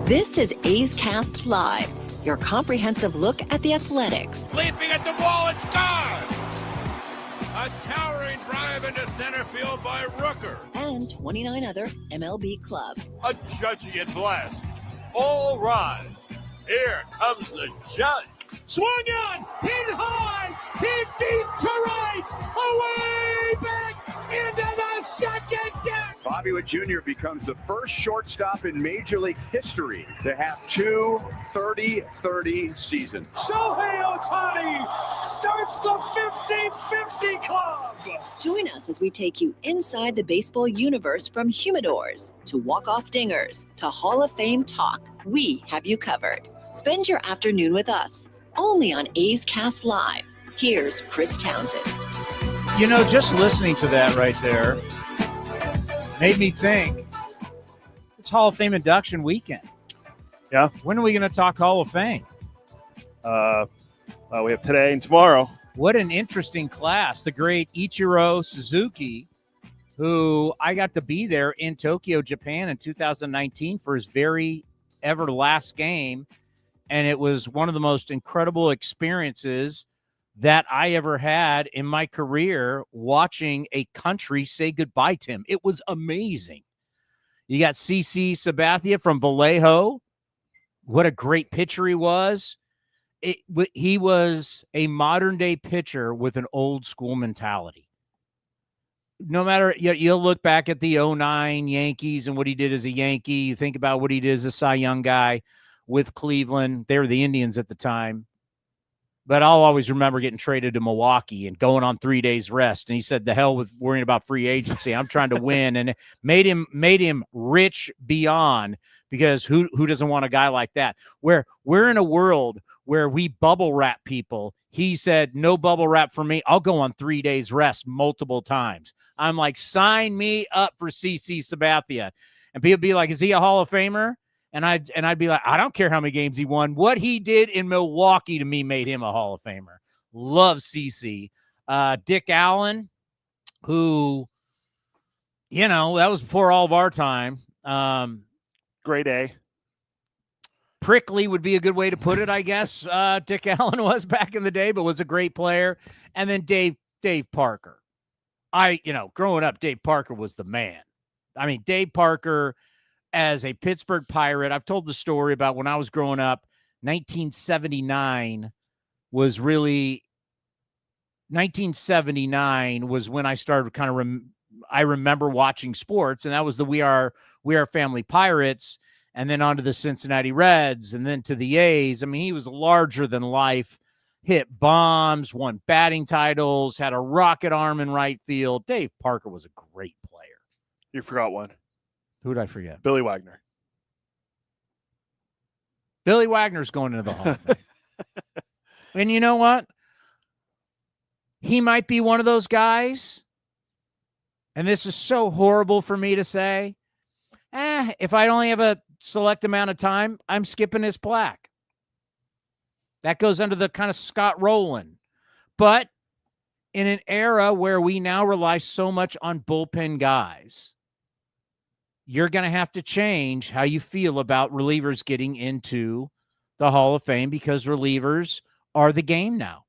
This is A's Cast Live, your comprehensive look at the Athletics. Leaping at the wall, it's gone! A towering drive into center field by Rooker. And 29 other MLB clubs. A judging blast. All rise. Here comes the judge. Swung on, hit high, hit deep to right, away back into the second deck. Bobby Witt Jr. becomes the first shortstop in Major League history to have two 30-30 seasons. Shohei Ohtani starts the 50-50 club. Join us as we take you inside the baseball universe, from humidors to walk-off dingers to Hall of Fame talk. We have you covered. Spend your afternoon with us, only on A's Cast Live. Here's Chris Townsend. You know, just listening to that right there made me think it's Hall of Fame induction weekend. Yeah. When are we going to talk Hall of Fame? We have today and tomorrow. What an interesting class. The great Ichiro Suzuki, who I got to be there in Tokyo, Japan in 2019 for his very ever last game. And it was one of the most incredible experiences that I ever had in my career, watching a country say goodbye to him. It was amazing. You got CC Sabathia from Vallejo. What a great pitcher he was. He was a modern-day pitcher with an old-school mentality. No matter, you'll look back at the 09 Yankees and what he did as a Yankee. You think about what he did as a Cy Young guy with Cleveland. They were the Indians at the time. But I'll always remember getting traded to Milwaukee and going on 3 days rest. And he said, the hell with worrying about free agency. I'm trying to win. And it made him rich beyond, because who doesn't want a guy like that? Where we're in a world where we bubble wrap people. He said, no bubble wrap for me. I'll go on 3 days rest multiple times. I'm like, sign me up for CC Sabathia. And people be like, is he a Hall of Famer? And I'd be like, I don't care how many games he won. What he did in Milwaukee to me made him a Hall of Famer. Love CC. Dick Allen, who, that was before all of our time. Grade A. Prickly would be a good way to put it, I guess. Dick Allen was back in the day, but was a great player. And then Dave Parker. Growing up, Dave Parker was the man. I mean, Dave Parker, as a Pittsburgh Pirate, I've told the story about when I was growing up. 1979 was when I started kind of I remember watching sports, and that was the We Are Family Pirates, and then on to the Cincinnati Reds, and then to the A's. I mean, he was larger than life, hit bombs, won batting titles, had a rocket arm in right field. Dave Parker was a great player. You forgot one. Who did I forget? Billy Wagner. Billy Wagner's going into the Hall of Fame. And you know what? He might be one of those guys, and this is so horrible for me to say, if I only have a select amount of time, I'm skipping his plaque. That goes under the kind of Scott Rowland. But in an era where we now rely so much on bullpen guys, you're going to have to change how you feel about relievers getting into the Hall of Fame, because relievers are the game now.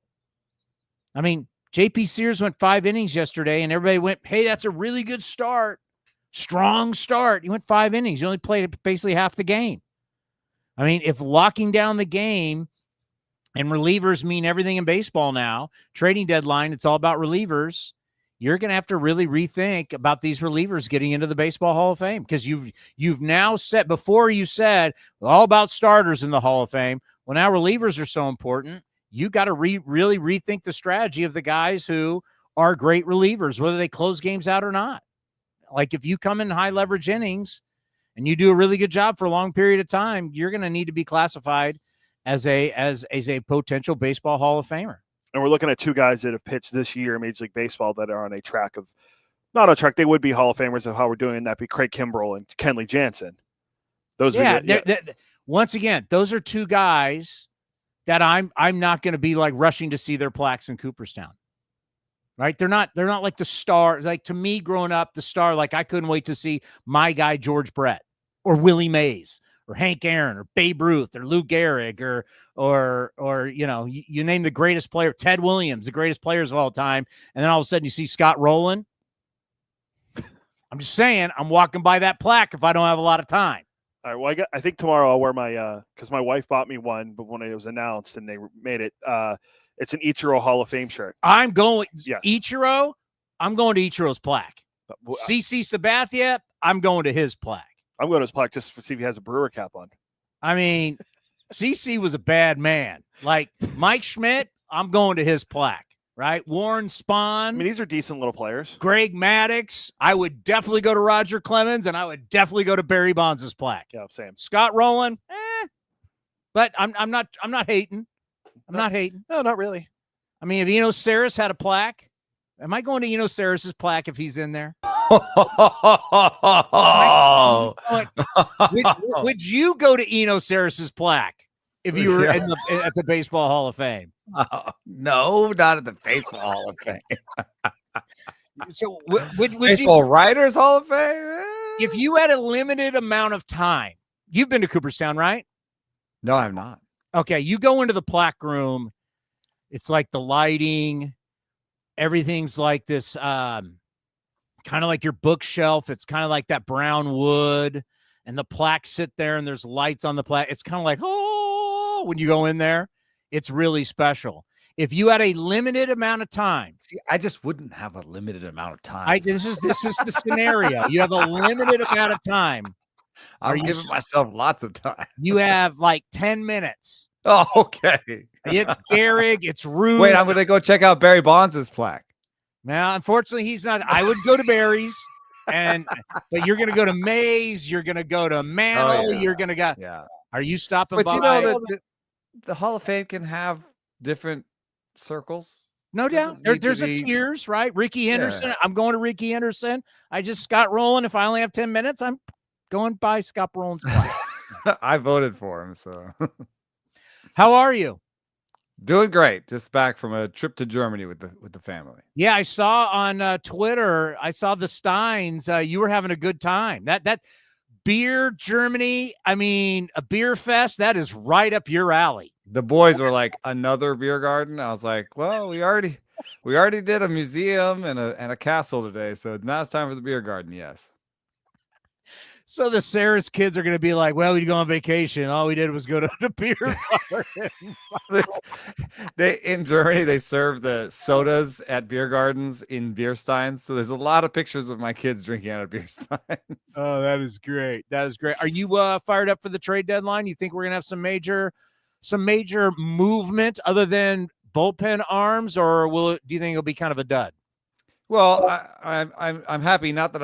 I mean, J.P. Sears went 5 innings yesterday, and everybody went, hey, that's a really good start. Strong start. He went 5 innings. You only played basically half the game. I mean, if locking down the game and relievers mean everything in baseball now, trading deadline, it's all about relievers. You're going to have to really rethink about these relievers getting into the Baseball Hall of Fame, because you've now said, before you said all about starters in the Hall of Fame. Well, now relievers are so important. You got to really rethink the strategy of the guys who are great relievers, whether they close games out or not. Like, if you come in high leverage innings and you do a really good job for a long period of time, you're going to need to be classified as a potential Baseball Hall of Famer. And we're looking at two guys that have pitched this year in Major League Baseball that are on a track of, not a track, they would be Hall of Famers of how we're doing. That'd be Craig Kimbrell and Kenley Jansen. Once again, those are two guys that I'm not going to be like rushing to see their plaques in Cooperstown. Right? They're not like the stars. Like, to me, growing up, the star, like, I couldn't wait to see my guy George Brett or Willie Mays, or Hank Aaron or Babe Ruth or Lou Gehrig or you name the greatest player, Ted Williams, the greatest players of all time, and then all of a sudden you see Scott Rowland. I'm just saying, I'm walking by that plaque if I don't have a lot of time. All right. Well, I think tomorrow I'll wear my because my wife bought me one, but when it was announced and they made it, it's an Ichiro Hall of Fame shirt. I'm going Yes. Ichiro. I'm going to Ichiro's plaque. CC Sabathia. I'm going to his plaque. I'm going to his plaque just to see if he has a Brewer cap on. I mean, CC was a bad man. Like Mike Schmidt, I'm going to his plaque. Right? Warren Spahn. I mean, these are decent little players. Greg Maddux. I would definitely go to Roger Clemens, and I would definitely go to Barry Bonds' plaque. Yeah, same. Scott Rowland, but I'm not hating. I'm not hating. No, not really. I mean, if Eno Sarris had a plaque, am I going to Eno Sarris's plaque if he's in there? Would you go to Eno Sarris's plaque if you were at the Baseball Hall of Fame? No, not at the Baseball Hall of Fame. So would Baseball Writers Hall of Fame? If you had a limited amount of time, you've been to Cooperstown, right? No, I'm not. Okay, you go into the plaque room. It's like the lighting, everything's like this, kind of like your bookshelf. It's kind of like that brown wood, and the plaques sit there, and there's lights on the plaque. It's kind of like, oh, when you go in there, it's really special. If you had a limited amount of time, see, I just wouldn't have a limited amount of time. This is the scenario. You have a limited amount of time. I'm giving myself lots of time. You have like 10 minutes. Oh, okay. It's Gehrig. It's Rude. Wait, I'm going to go check out Barry Bonds' plaque. Now, unfortunately, he's not. I would go to Barry's, but you're going to go to Mays. You're going to go to Mantle. You're going to go. Yeah. Are you stopping But by? you know that the Hall of Fame can have different circles. No doubt. There's a tiers, right? Ricky Henderson. Yeah. I'm going to Ricky Henderson. Scott Rowland. If I only have 10 minutes, I'm going by Scott Rowland's plaque. I voted for him, so. How are you? Doing great. Just back from a trip to Germany with the family. Yeah, I saw on Twitter. I saw the Steins. You were having a good time. That beer Germany. I mean, a beer fest. That is right up your alley. The boys were like, another beer garden. I was like, well, we already did a museum and a castle today, so now it's time for the beer garden. Yes. So the Sarris kids are going to be like, well, we go on vacation. All we did was go to the beer garden. In Germany, they serve the sodas at beer gardens in beer steins. So there's a lot of pictures of my kids drinking out of beer steins. Oh, that is great. That is great. Are you fired up for the trade deadline? You think we're going to have some major movement other than bullpen arms, or do you think it'll be kind of a dud? Well, I'm happy. Not that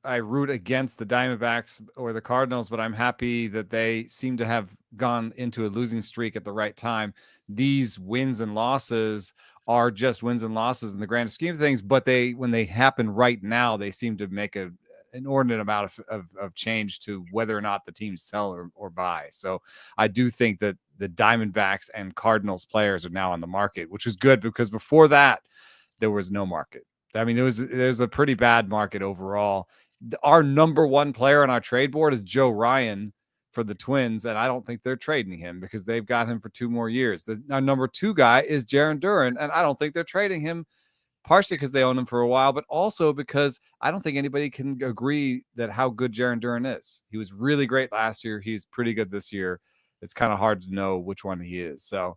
I root against the Diamondbacks or the Cardinals, but I'm happy that they seem to have gone into a losing streak at the right time. These wins and losses are just wins and losses in the grand scheme of things, but when they happen right now, they seem to make an inordinate amount of change to whether or not the teams sell or buy. So I do think that the Diamondbacks and Cardinals players are now on the market, which is good because before that there was no market. I mean, there's a pretty bad market overall. Our number one player on our trade board is Joe Ryan for the Twins, and I don't think they're trading him because they've got him for 2 more years. Our number 2 guy is Jarren Duran, and I don't think they're trading him, partially because they own him for a while, but also because I don't think anybody can agree that how good Jarren Duran is. He was really great last year. He's pretty good this year. It's kind of hard to know which one he is. So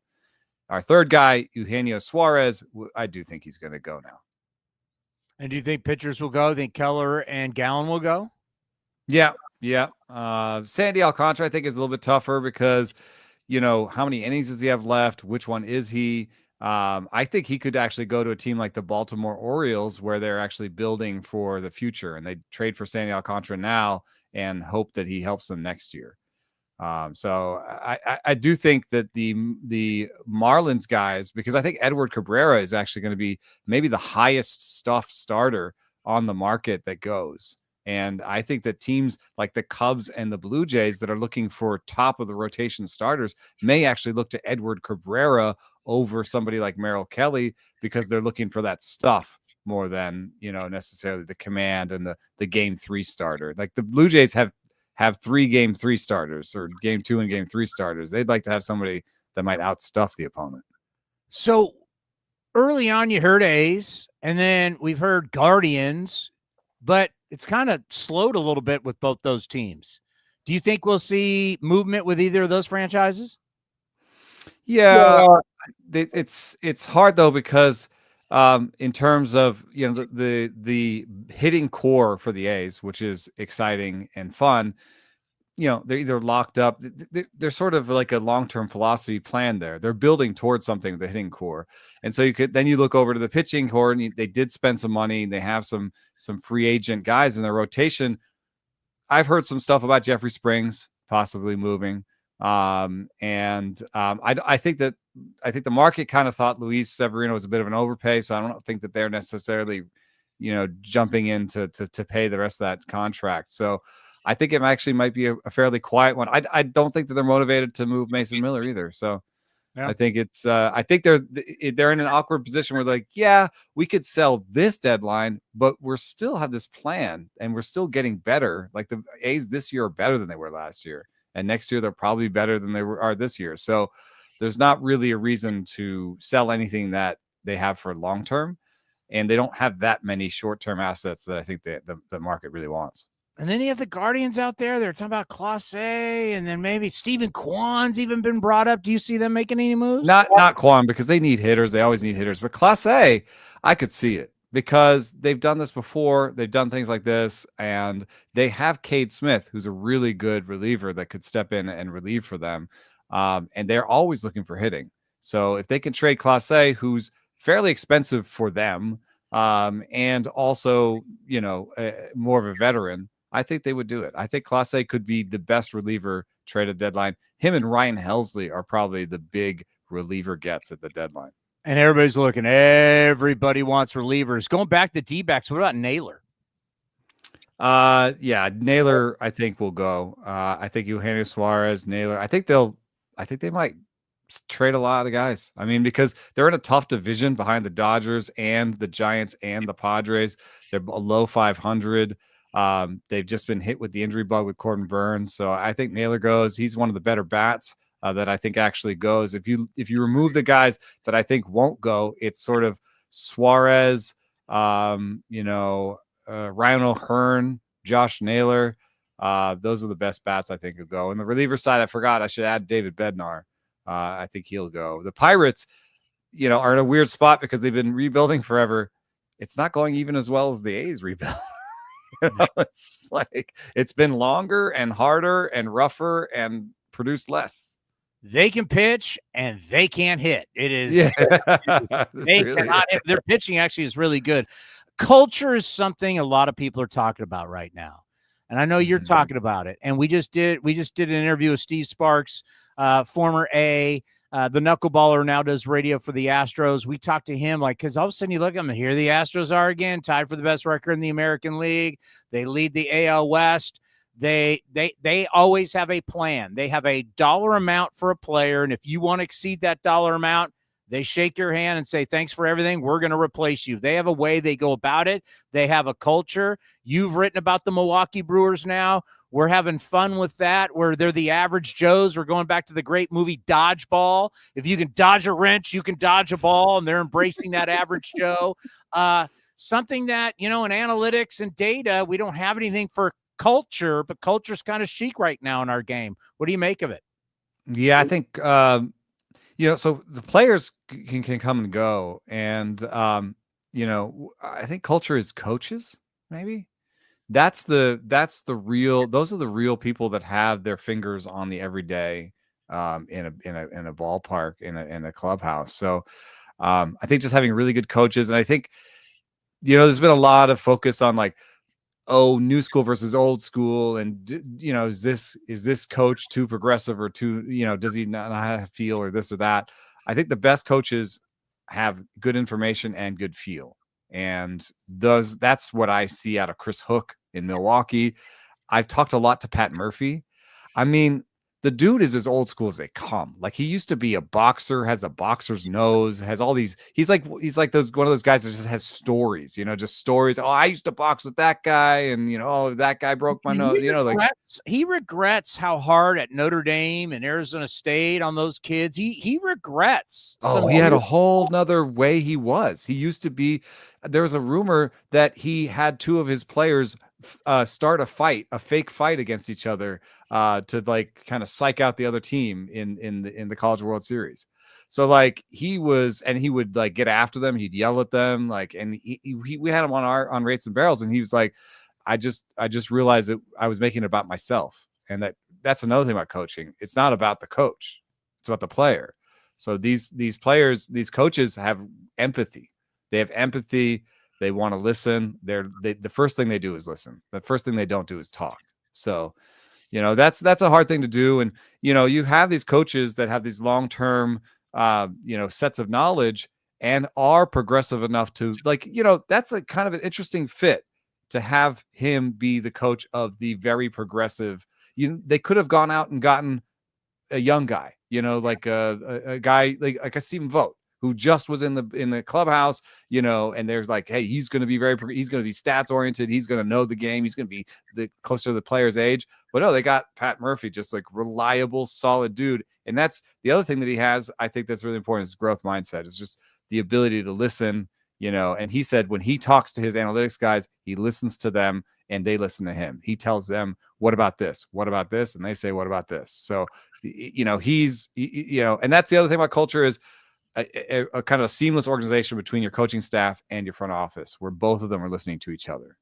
our third guy, Eugenio Suarez, I do think he's going to go now. And do you think pitchers will go? Think Keller and Gallen will go? Yeah. Sandy Alcantara, I think, is a little bit tougher because, how many innings does he have left? Which one is he? I think he could actually go to a team like the Baltimore Orioles where they're actually building for the future, and they trade for Sandy Alcantara now and hope that he helps them next year. So I do think that the Marlins guys, because I think Edward Cabrera is actually going to be maybe the highest stuffed starter on the market that goes. And I think that teams like the Cubs and the Blue Jays that are looking for top of the rotation starters may actually look to Edward Cabrera over somebody like Merrill Kelly because they're looking for that stuff more than, necessarily the command and the game 3 starter. Like the Blue Jays have have 3 game 3 starters or game 2 and game 3 starters. They'd like to have somebody that might outstuff the opponent. So early on, you heard A's, and then we've heard Guardians, but it's kind of slowed a little bit with both those teams. Do you think we'll see movement with either of those franchises? Yeah, it's hard though because in terms of the hitting core for the A's, which is exciting and fun, they're either locked up. They're sort of like a long-term philosophy plan there. They're building towards something with the hitting core, and so you look over to the pitching core, and they did spend some money. And they have some free agent guys in their rotation. I've heard some stuff about Jeffrey Springs possibly moving. I think the market kind of thought Luis Severino was a bit of an overpay. So I don't think that they're necessarily, jumping in to pay the rest of that contract. So I think it actually might be a fairly quiet one. I don't think that they're motivated to move Mason Miller either. So yeah. I think they're in an awkward position where like, yeah, we could sell this deadline, but we're still have this plan and we're still getting better. Like the A's this year are better than they were last year. And next year, they're probably better than they are this year. So there's not really a reason to sell anything that they have for long-term. And they don't have that many short-term assets that I think the market really wants. And then you have the Guardians out there. They're talking about Clase, and then maybe Stephen Kwan's even been brought up. Do you see them making any moves? Not Kwan, because they need hitters. They always need hitters. But Clase, I could see it because they've done this before. They've done things like this, and they have Cade Smith, who's a really good reliever that could step in and relieve for them. And they're always looking for hitting. So if they can trade Clase, who's fairly expensive for them, and also, more of a veteran, I think they would do it. I think Clase could be the best reliever trade at deadline. Him and Ryan Helsley are probably the big reliever gets at the deadline. And everybody's looking. Everybody wants relievers. Going back to D-backs, what about Naylor? Yeah, Naylor, I think will go. I think Eugenio Suarez, Naylor. I think they might trade a lot of guys. I mean, because they're in a tough division behind the Dodgers and the Giants and the Padres. They're below 500. They've just been hit with the injury bug with Corbin Burns. So I think Naylor goes. He's one of the better bats that I think actually goes. If you remove the guys that I think won't go, it's sort of Suarez, Ryan O'Hearn, Josh Naylor. Those are the best bats I think will go. And the reliever side, I forgot I should add David Bednar. I think he'll go. The Pirates, are in a weird spot because they've been rebuilding forever. It's not going even as well as the A's rebuild. It's like it's been longer and harder and rougher and produced less. They can pitch and they can't hit. It is they really cannot hit. Their pitching actually is really good. Culture is something a lot of people are talking about right now. And I know you're talking about it. And we just did an interview with Steve Sparks, former A, the knuckleballer now does radio for the Astros. We talked to him because all of a sudden you look at them and here the Astros are again, tied for the best record in the American League. They lead the AL West. They always have a plan. They have a dollar amount for a player, and if you want to exceed that dollar amount, they shake your hand and say, thanks for everything. We're going to replace you. They have a way they go about it. They have a culture. You've written about the Milwaukee Brewers now. We're having fun with that, where they're the average Joes. We're going back to the great movie Dodgeball. If you can dodge a wrench, you can dodge a ball, and they're embracing that average Joe. Something that, in analytics and data, we don't have anything for culture, but culture's kind of chic right now in our game. What do you make of it? Yeah, I think so the players can come and go, and I think culture is coaches. Maybe those are the real people that have their fingers on the everyday in a ballpark, in a clubhouse. So I think just having really good coaches, and I think there's been a lot of focus on new school versus old school, and is this coach too progressive or too does he not know how to feel or this or that? I think the best coaches have good information and good feel, and that's what I see out of Chris Hook in Milwaukee. I've talked a lot to Pat Murphy. I mean, the dude is as old school as they come. Like, he used to be a boxer, has a boxer's nose, has all these. He's like those one of those guys that just has stories, just stories. Oh, I used to box with that guy, and oh, that guy broke my nose. He regrets how hard at Notre Dame and Arizona State on those kids. He regrets. Oh, he had a whole nother way he was. He used to be. There was a rumor that he had two of his players start a fake fight against each other to like kind of psych out the other team in the College World Series. So like he would like get after them. He'd yell at them and we had him on Rates and Barrels, and he was like, I just realized that I was making it about myself, and that's another thing about coaching. It's not about the coach; it's about the player. So these players, these coaches have empathy. They have empathy. They want to listen. The first thing they do is listen. The first thing they don't do is talk. So, that's a hard thing to do. And, you have these coaches that have these long-term, sets of knowledge and are progressive enough to that's a kind of an interesting fit to have him be the coach of the very progressive. They could have gone out and gotten a young guy, like a guy like a Stephen Vogt, who just was in the clubhouse, and they're like, hey, he's going to be stats oriented. He's going to know the game. He's going to be closer to the player's age. But no, they got Pat Murphy, just like reliable, solid dude. And that's the other thing that he has. I think that's really important, is growth mindset. It's just the ability to listen, and he said when he talks to his analytics guys, he listens to them and they listen to him. He tells them, what about this? What about this? And they say, what about this? So, and that's the other thing about culture is a kind of a seamless organization between your coaching staff and your front office, where both of them are listening to each other.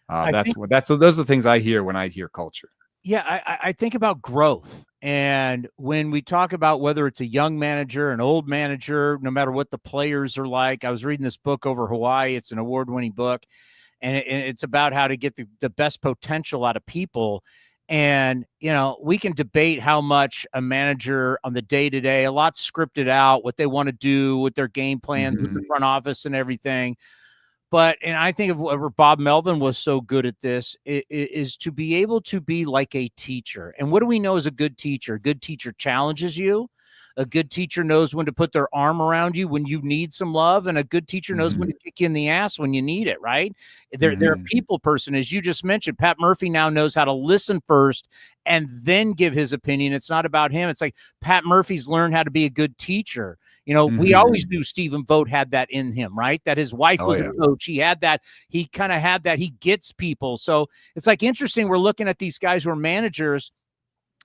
Those are the things I hear when I hear culture. Yeah, I think about growth. And when we talk about whether it's a young manager, an old manager, no matter what the players are like, I was reading this book over Hawaii. It's an award-winning book, and it's about how to get the best potential out of people. And, we can debate how much a manager on the day-to-day, a lot scripted out, what they want to do with their game plans, with the front office and everything. But, and I think of where Bob Melvin was so good at this, is to be able to be like a teacher. And what do we know as a good teacher? A good teacher challenges you. A good teacher knows when to put their arm around you when you need some love, and a good teacher knows when to kick you in the ass when you need it, right? They're a people person, as you just mentioned. Pat Murphy now knows how to listen first and then give his opinion. It's not about him. It's like Pat Murphy's learned how to be a good teacher. We always knew Stephen Vogt had that in him, right? That his wife was a coach. He had that. He kind of had that. He gets people. So it's like interesting. We're looking at these guys who are managers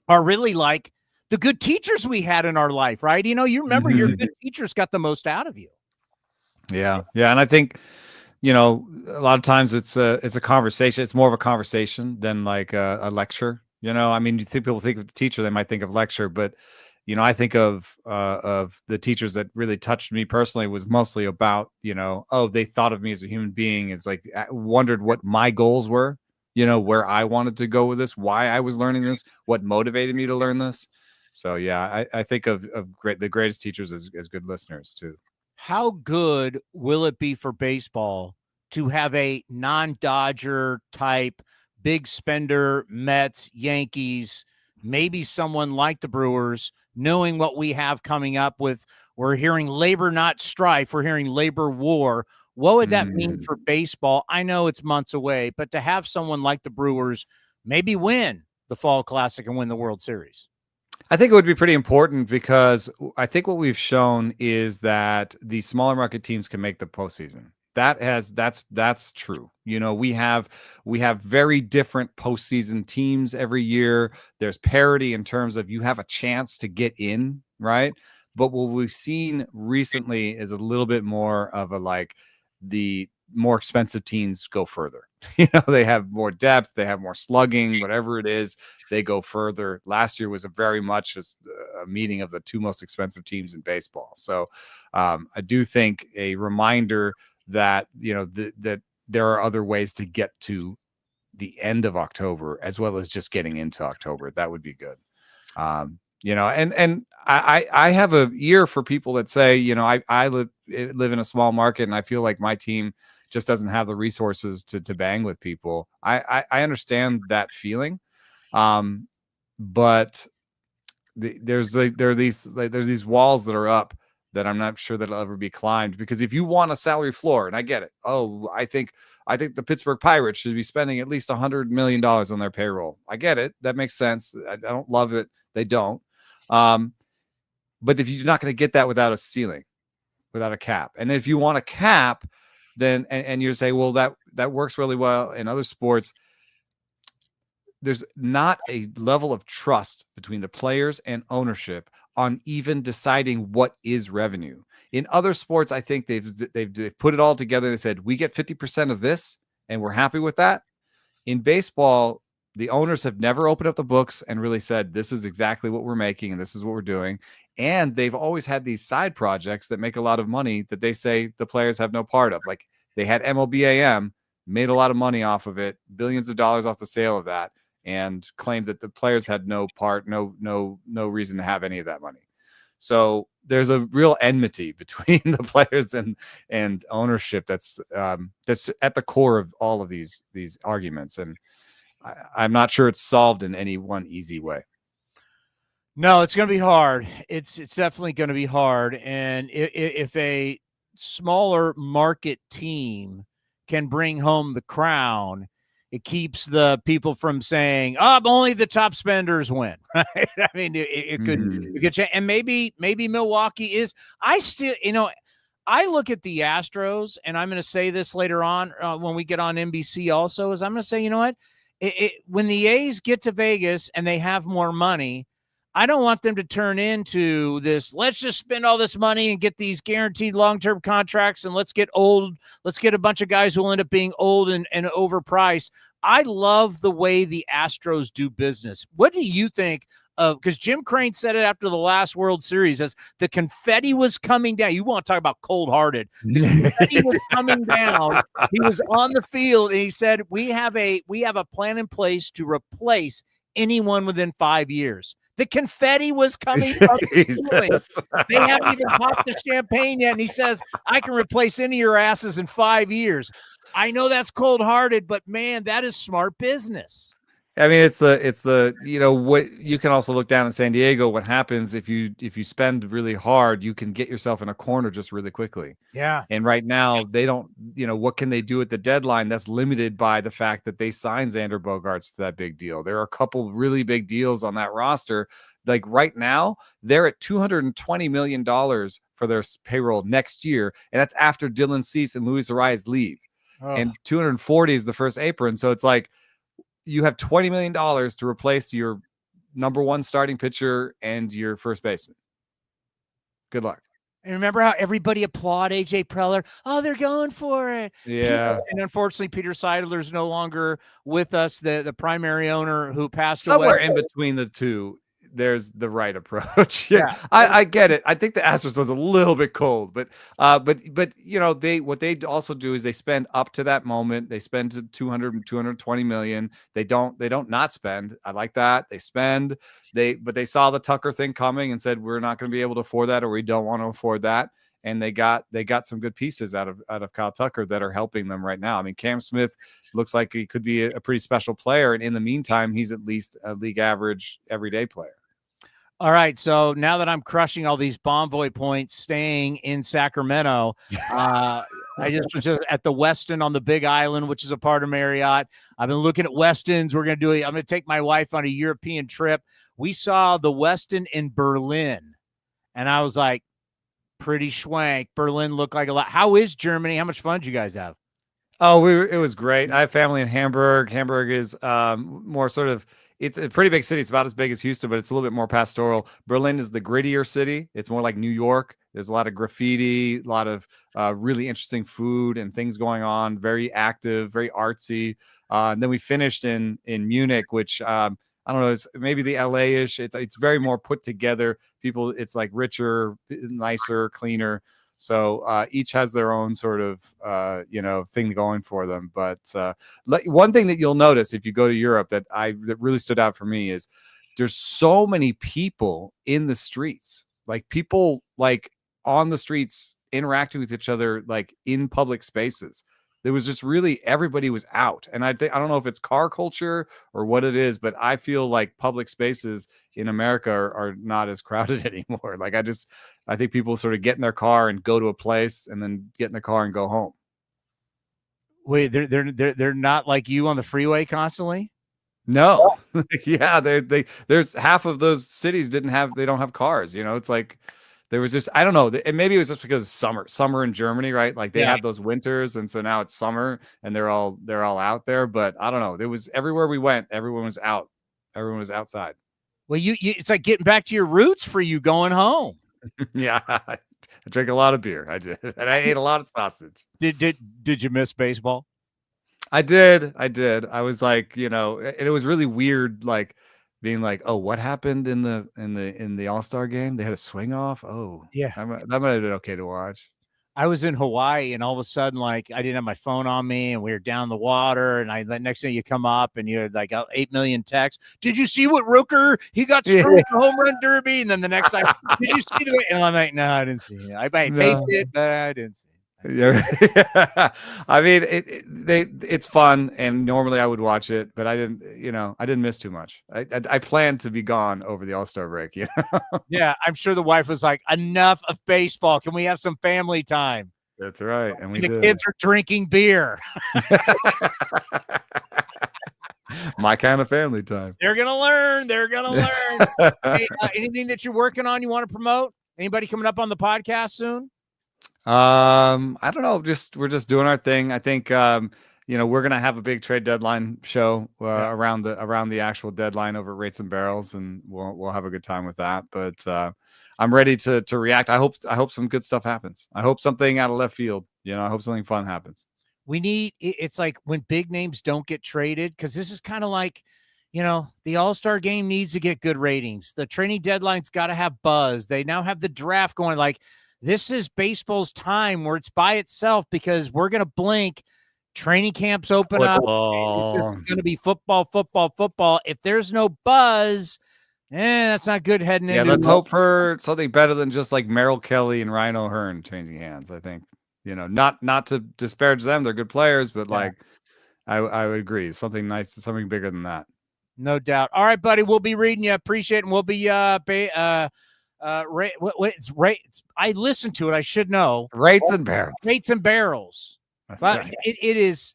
are really like the good teachers we had in our life, right? You remember your good teachers got the most out of you. Yeah. Yeah. And I think, a lot of times it's a conversation. It's more of a conversation than like a lecture. I mean, people think of teacher, they might think of lecture, but I think of the teachers that really touched me personally was mostly about, they thought of me as a human being. It's like, I wondered what my goals were, where I wanted to go with this, why I was learning this, what motivated me to learn this. So, yeah, I think of the greatest teachers as good listeners, too. How good will it be for baseball to have a non-Dodger type, big spender, Mets, Yankees, maybe someone like the Brewers, knowing what we have coming up with? We're hearing labor, not strife. We're hearing labor war. What would that mean for baseball? I know it's months away, but to have someone like the Brewers maybe win the Fall Classic and win the World Series. I think it would be pretty important, because I think what we've shown is that the smaller market teams can make the postseason. That's true. We have very different postseason teams every year. There's parity in terms of you have a chance to get in, right? But what we've seen recently is a little bit more of the more expensive teams go further. They have more depth, they have more slugging, whatever it is, they go further. Last year was very much a meeting of the two most expensive teams in baseball. So I do think a reminder that, that there are other ways to get to the end of October, as well as just getting into October. That would be good. And I have a ear for people that say, I live in a small market and I feel like my team just doesn't have the resources to bang with people. I understand that feeling. But there's these walls that are up that I'm not sure that'll ever be climbed, because if you want a salary floor, and I get it, I think the Pittsburgh Pirates should be spending at least $100 million on their payroll. I get it. That makes sense. I don't love it. They don't. But if you're not going to get that without a ceiling, without a cap, and if you want a cap, then and you say, well, that works really well in other sports. There's not a level of trust between the players and ownership on even deciding what is revenue. In other sports, I think they've put it all together. They said, we get 50% of this and we're happy with that. In baseball, the owners have never opened up the books and really said, this is exactly what we're making and this is what we're doing. And they've always had these side projects that make a lot of money that they say the players have no part of. Like they had MLBAM, made a lot of money off of it, billions of dollars off the sale of that, and claimed that the players had no part, no reason to have any of that money. So there's a real enmity between the players and ownership that's at the core of all of these arguments. And I'm not sure it's solved in any one easy way. No, it's going to be hard. It's definitely going to be hard. And if a smaller market team can bring home the crown, it keeps the people from saying, only the top spenders win, right? I mean, it could change. And maybe Milwaukee is, I look at the Astros, and I'm going to say this later on when we get on NBC also, is I'm going to say, you know what? When the A's get to Vegas and they have more money, I don't want them to turn into this, let's just spend all this money and get these guaranteed long-term contracts and let's get old. Let's get a bunch of guys who will end up being old and overpriced. I love the way the Astros do business. What do you think of, because Jim Crane said it after the last World Series, as the confetti was coming down. You want to talk about cold-hearted. The confetti was coming down. He was on the field and he said, we have a plan in place to replace anyone within 5 years. The confetti was coming up. They haven't even popped the champagne yet. And he says, I can replace any of your asses in 5 years. I know that's cold-hearted, but man, that is smart business. I mean, it's the what you can also look down in San Diego. What happens if you spend really hard, you can get yourself in a corner just really quickly. Yeah. And right now they don't, what can they do at the deadline? That's limited by the fact that they signed Xander Bogaerts to that big deal. There are a couple really big deals on that roster. Like right now, they're at $220 million for their payroll next year, and that's after Dylan Cease and Luis Arias leave. Oh. And 240 is the first apron. So it's like, you have $20 million to replace your number one starting pitcher and your first baseman. Good luck. And remember how everybody applauded AJ Preller? Oh, they're going for it. Yeah. And unfortunately, Peter Seidler's no longer with us, the primary owner who passed Somewhere away. In between the two, there's the right approach. Yeah. I get it. I think the Astros was a little bit cold, but what they also do is they spend up to that moment. They spend to 220 million. They don't not spend. I like that. They spend. But they saw the Tucker thing coming and said, we're not going to be able to afford that, or we don't want to afford that. And they got some good pieces out of Kyle Tucker that are helping them right now. I mean, Cam Smith looks like he could be a pretty special player. And in the meantime, he's at least a league average everyday player. All right, so now that I'm crushing all these Bonvoy points, staying in Sacramento, I just was at the Westin on the Big Island, which is a part of Marriott. I've been looking at Westins. I'm going to take my wife on a European trip. We saw the Westin in Berlin, and I was like, pretty schwank. Berlin looked like a lot. How is Germany? How much fun did you guys have? Oh, it was great. I have family in Hamburg. Hamburg is more sort of, it's a pretty big city. It's about as big as Houston, but it's a little bit more pastoral. Berlin is the grittier city. It's more like New York. There's a lot of graffiti, a lot of really interesting food and things going on. Very active, very artsy. And then we finished in Munich, which I don't know, it's maybe the LA-ish. It's very more put together. People, it's like richer, nicer, cleaner. So each has their own sort of, thing going for them. But one thing that you'll notice if you go to Europe that really stood out for me is there's so many people in the streets, like people like on the streets interacting with each other, like in public spaces. There was just really everybody was out. And I don't know if it's car culture or what it is, but I feel like public spaces in America are not as crowded anymore. Like I think people sort of get in their car and go to a place and then get in the car and go home. Wait, they're not like you on the freeway constantly? No. Yeah, there's half of those cities they don't have cars, it's like there was just, I don't know, and maybe it was just because summer in Germany, right? Like they had those winters, and so now it's summer and they're all out there. But I don't know, there was, everywhere we went, everyone was out, everyone was outside. Well, you it's like getting back to your roots for you going home. Yeah, I drank a lot of beer. I did, and I ate a lot of sausage. Did you miss baseball? I did. I was like, and it was really weird, like being like, oh, what happened in the All-Star game? They had a swing off. Oh, yeah, that might have been okay to watch. I was in Hawaii, and all of a sudden, like, I didn't have my phone on me, and we were down the water, and the next thing you come up, and you had like 8 million texts. Did you see what Rooker? He got screwed the home run derby, and then the next time, did you see the? And I'm like, no, I didn't see it. I taped it, but I didn't see it. Yeah, I mean, it's fun, and normally I would watch it, but I didn't miss too much. I planned to be gone over the All-Star break. Yeah, I'm sure the wife was like, enough of baseball. Can we have some family time? That's right, and the kids are drinking beer. My kind of family time. They're gonna learn. Hey, anything that you're working on you want to promote? Anybody coming up on the podcast soon? I don't know. We're just doing our thing. I think we're gonna have a big trade deadline show around the actual deadline over at Rates and Barrels, and we'll have a good time with that. But I'm ready to react. I hope some good stuff happens. I hope something out of left field. I hope something fun happens. It's like when big names don't get traded, because this is kind of like, the All-Star game needs to get good ratings. The training deadline's got to have buzz. They now have the draft going. Like, this is baseball's time where it's by itself, because we're going to blink. Training camps open up. It's just going to be football. If there's no buzz, that's not good heading into. Yeah, let's hope for something better than just like Merrill Kelly and Ryan O'Hearn changing hands. I think, not to disparage them. They're good players, but I would agree. Something nice, something bigger than that. No doubt. All right, buddy. We'll be reading you. Appreciate it. And we'll be I listened to it. I should know. Rates and Barrels. But right. It is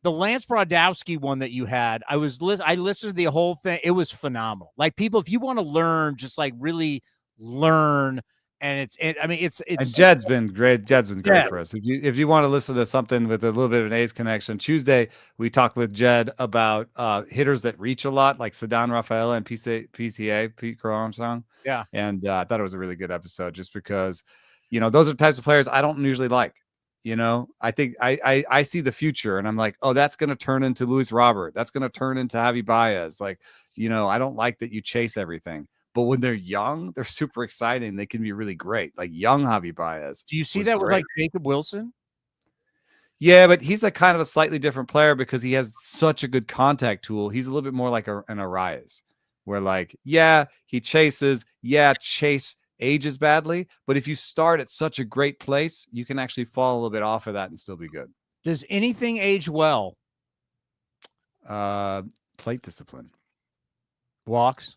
the Lance Brodowski one that you had. I listened to the whole thing. It was phenomenal. Like, people, if you want to learn, just like really learn. And it's and Jed's been great. Jed's been great for us. If you want to listen to something with a little bit of an A's connection, Tuesday we talked with Jed about hitters that reach a lot, like Ceddanne Rafaela and PCA, Pete Crow Armstrong. Yeah, and I thought it was a really good episode, just because those are the types of players I don't usually like. I think I see the future, and I'm like, oh, that's going to turn into Luis Robert. That's going to turn into Javi Baez. Like, I don't like that you chase everything. But when they're young, they're super exciting. They can be really great, like young Javi Baez. Do you see that with like Jacob Wilson? Yeah, but he's like kind of a slightly different player because he has such a good contact tool. He's a little bit more like an Arias, where like, he chases. Chase ages badly. But if you start at such a great place, you can actually fall a little bit off of that and still be good. Does anything age well? Plate discipline. Walks.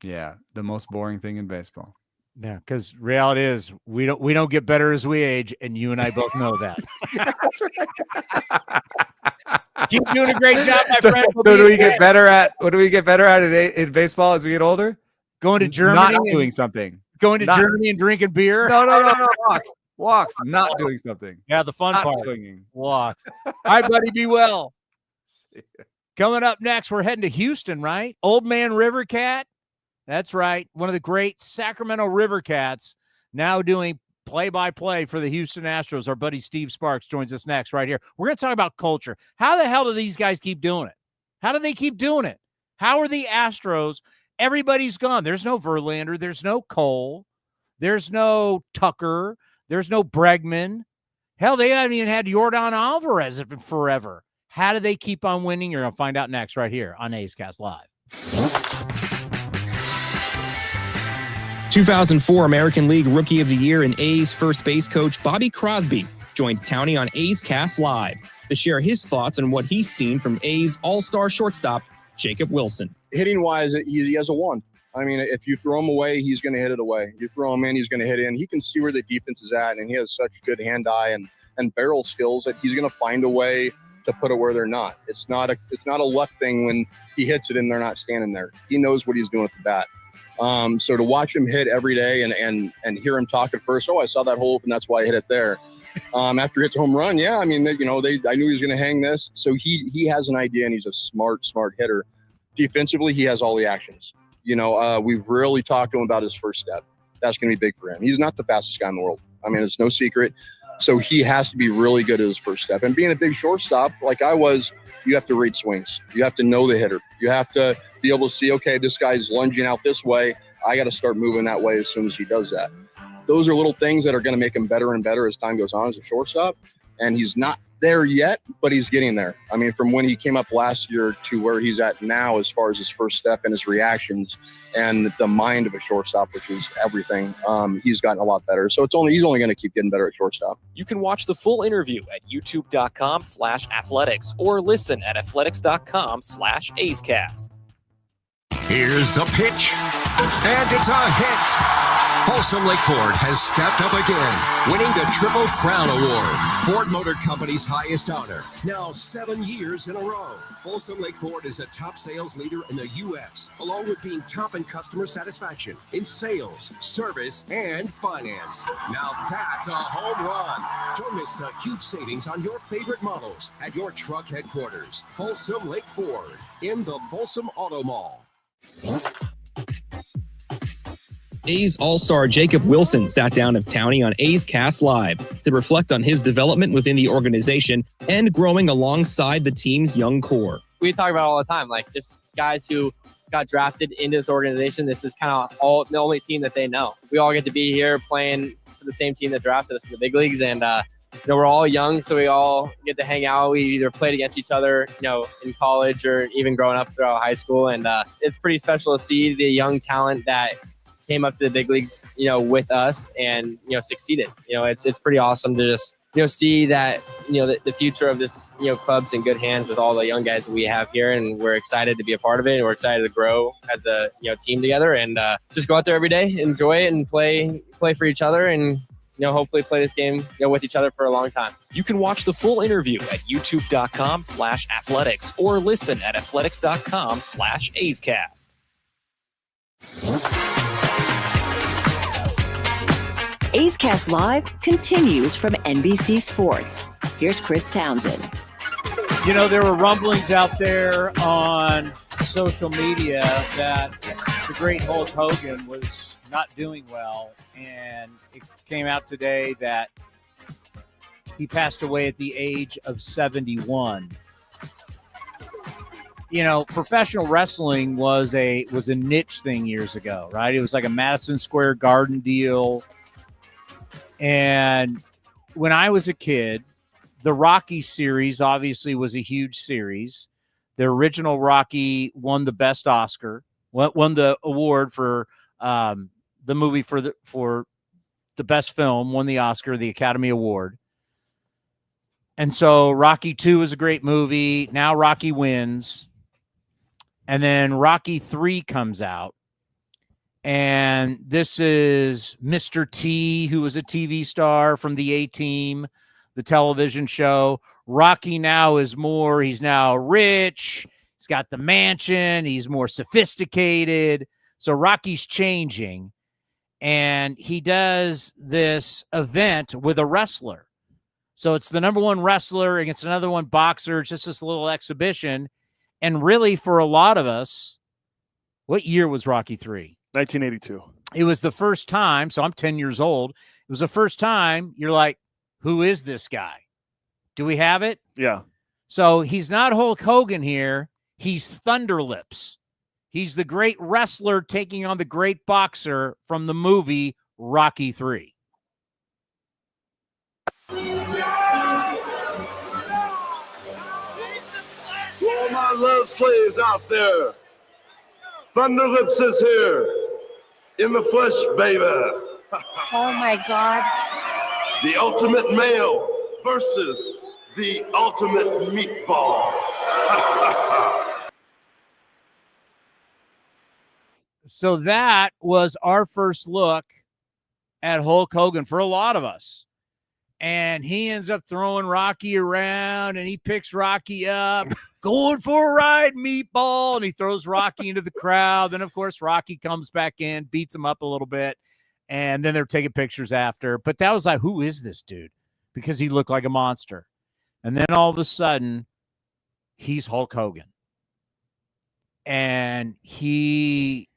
Yeah, the most boring thing in baseball. Yeah, because reality is we don't get better as we age, and you and I both know that. That's right. Keep doing a great job, my friend. So what do we get better at in baseball as we get older? Going to Germany, not doing something. Going to Germany and drinking beer. No. Walks. Not doing something. Yeah, the fun part. Swinging. Walks. All right, buddy. Be well. Coming up next, we're heading to Houston, right? Old Man River Cat. That's right. One of the great Sacramento River Cats, now doing play-by-play for the Houston Astros. Our buddy Steve Sparks joins us next right here. We're going to talk about culture. How the hell do these guys keep doing it? How do they keep doing it? How are the Astros? Everybody's gone. There's no Verlander. There's no Cole. There's no Tucker. There's no Bregman. Hell, they haven't even had Yordan Alvarez forever. How do they keep on winning? You're going to find out next right here on A's Cast Live. 2004 American League Rookie of the Year and A's first base coach Bobby Crosby joined Townie on A's Cast Live to share his thoughts on what he's seen from A's all-star shortstop, Jacob Wilson. Hitting-wise, he has a wand. I mean, if you throw him away, he's going to hit it away. You throw him in, he's going to hit it in. He can see where the defense is at, and he has such good hand-eye and barrel skills that he's going to find a way to put it where they're not. It's not a luck thing when he hits it and they're not standing there. He knows what he's doing with the bat. So to watch him hit every day and hear him talk at first, I saw that hole open, that's why I hit it there. After he hits a home run, yeah, I mean, I knew he was going to hang this. So he has an idea, and he's a smart hitter. Defensively, he has all the actions. We've really talked to him about his first step. That's going to be big for him. He's not the fastest guy in the world. I mean, it's no secret. So he has to be really good at his first step. And being a big shortstop like I was, you have to read swings. You have to know the hitter. You have to be able to see, okay, this guy's lunging out this way. I got to start moving that way as soon as he does that. Those are little things that are going to make him better and better as time goes on as a shortstop. And he's not there yet, but he's getting there. I mean, from when he came up last year to where he's at now as far as his first step and his reactions and the mind of a shortstop, which is everything, he's gotten a lot better. So he's only going to keep getting better at shortstop. You can watch the full interview at youtube.com/athletics or listen at athletics.com/AceCast. Here's the pitch, and it's a hit. Folsom Lake Ford has stepped up again, winning the Triple Crown Award, Ford Motor Company's highest honor. Now 7 years in a row, Folsom Lake Ford is a top sales leader in the U.S., along with being top in customer satisfaction in sales, service, and finance. Now that's a home run. Don't miss the huge savings on your favorite models at your truck headquarters, Folsom Lake Ford, in the Folsom Auto Mall. A's all-star Jacob Wilson sat down with Townie on A's Cast Live to reflect on his development within the organization and growing alongside the team's young core. We talk about it all the time, like just guys who got drafted into this organization. This is kind of the only team that they know. We all get to be here playing for the same team that drafted us in the big leagues, and we're all young, so we all get to hang out. We either played against each other, in college or even growing up throughout high school, and it's pretty special to see the young talent that came up to the big leagues, with us and, succeeded. It's pretty awesome to just, see that, the future of this, club's in good hands with all the young guys that we have here. And we're excited to be a part of it. And we're excited to grow as a, team together and just go out there every day, enjoy it and play for each other and, hopefully play this game, with each other for a long time. You can watch the full interview at youtube.com/athletics or listen at athletics.com/AceCast. A's Cast Live continues from NBC Sports. Here's Chris Townsend. There were rumblings out there on social media that the great Hulk Hogan was not doing well, and it came out today that he passed away at the age of 71. Professional wrestling was a niche thing years ago, right? It was like a Madison Square Garden deal. And when I was a kid, the Rocky series obviously was a huge series. The original Rocky won the best Oscar, won the award for the movie for the best film, won the Oscar, the Academy Award. And so Rocky 2 is a great movie. Now Rocky wins. And then Rocky 3 comes out. And this is Mr. T, who was a TV star from the A-Team, the television show. Rocky now is more, he's now rich. He's got the mansion. He's more sophisticated. So Rocky's changing. And he does this event with a wrestler. So it's the number one wrestler against another one boxer. It's just this little exhibition. And really, for a lot of us, what year was Rocky 3? 1982. It was the first time, so I'm 10 years old. It was the first time you're like, who is this guy? Do we have it? Yeah. So he's not Hulk Hogan here. He's Thunder Lips. He's the great wrestler taking on the great boxer from the movie Rocky 3. To all my love slaves out there, Thunder Lips is here in the flesh, baby. Oh my God. The ultimate male versus the ultimate meatball. So that was our first look at Hulk Hogan for a lot of us. And he ends up throwing Rocky around, and he picks Rocky up, going for a ride, meatball, and he throws Rocky into the crowd. Then, of course, Rocky comes back in, beats him up a little bit, and then they're taking pictures after. But that was like, who is this dude? Because he looked like a monster. And then all of a sudden, he's Hulk Hogan. And he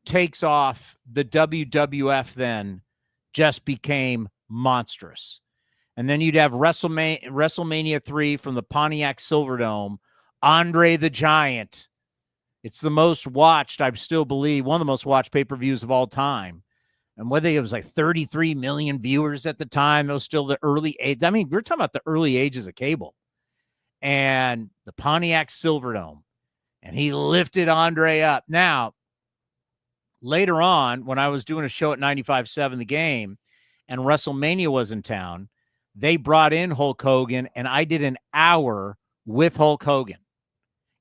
takes off. The WWF then just became monstrous. And then you'd have WrestleMania 3 from the Pontiac Silverdome, Andre the Giant. It's the most watched, I still believe, one of the most watched pay-per-views of all time. And whether it was like 33 million viewers at the time, it was still the early age. I mean, we're talking about the early ages of cable. And the Pontiac Silverdome. And he lifted Andre up. Now, later on, when I was doing a show at 95.7 The Game, and WrestleMania was in town, they brought in Hulk Hogan, and I did an hour with Hulk Hogan.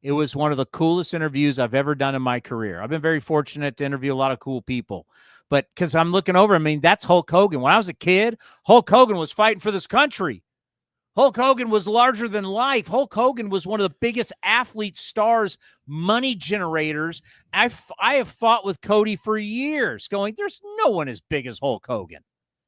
It was one of the coolest interviews I've ever done in my career. I've been very fortunate to interview a lot of cool people. But because I'm looking over, I mean, that's Hulk Hogan. When I was a kid, Hulk Hogan was fighting for this country. Hulk Hogan was larger than life. Hulk Hogan was one of the biggest athlete stars, money generators. I have fought with Cody for years going, there's no one as big as Hulk Hogan.